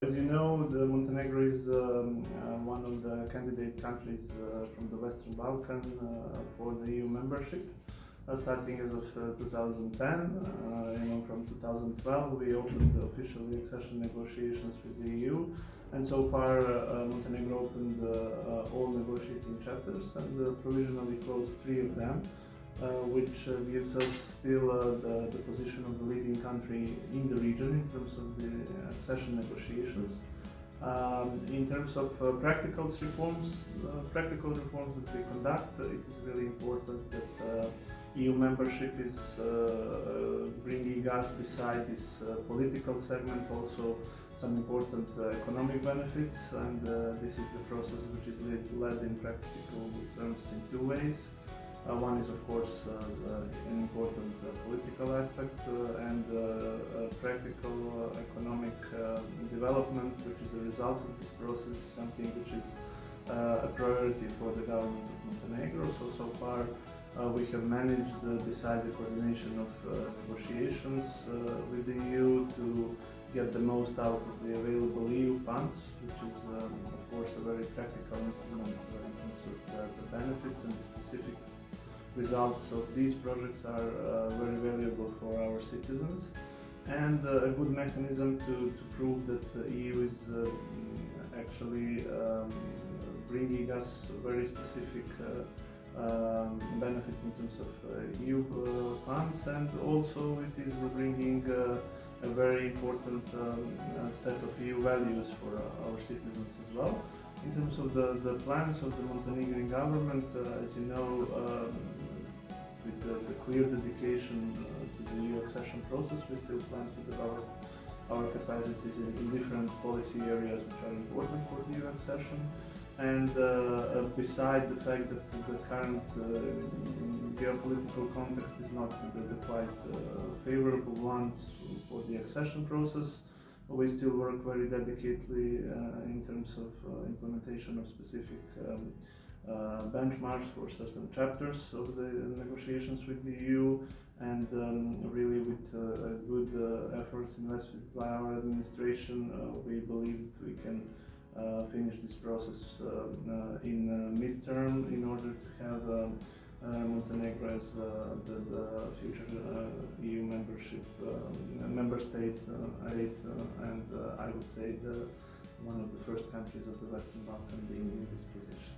As you know, Montenegro is one of the candidate countries from the Western Balkan for the EU membership. Starting as of 2010, from 2012 we opened officially accession negotiations with the EU, and so far Montenegro opened all negotiating chapters and provisionally closed 3 of them, which gives us still the position of the leading country in the region in terms of the accession negotiations. In terms of practical reforms that we conduct, it is really important that EU membership is bringing us, beside this political segment, also some important economic benefits, and this is the process which is led in practical terms in 2 ways. One is, of course, an important political aspect and practical economic development, which is a result of this process, something which is a priority for the government of Montenegro. So far we have managed, beside the coordination of negotiations with the EU, to get the most out of the available EU funds, which is, of course, a very practical instrument in terms of the benefits, and the specific results of these projects are very valuable for our citizens, and a good mechanism to prove that the EU is actually bringing us very specific benefits in terms of EU funds, and also it is bringing a very important set of EU values for our citizens as well. In terms of the plans of the Montenegrin government, as you know, with the clear dedication to the EU accession process, we still plan to develop our capacities in different policy areas which are important for the EU accession. And beside the fact that the current geopolitical context is not the quite favorable ones for the accession process, we still work very dedicatedly in terms of implementation of specific benchmarks for certain chapters of the negotiations with the EU, and really with good efforts invested by our administration, we believe that we can finish this process in midterm in order to have Montenegro as the future EU membership member state, and I would say one of the first countries of the Western Balkan being in this position.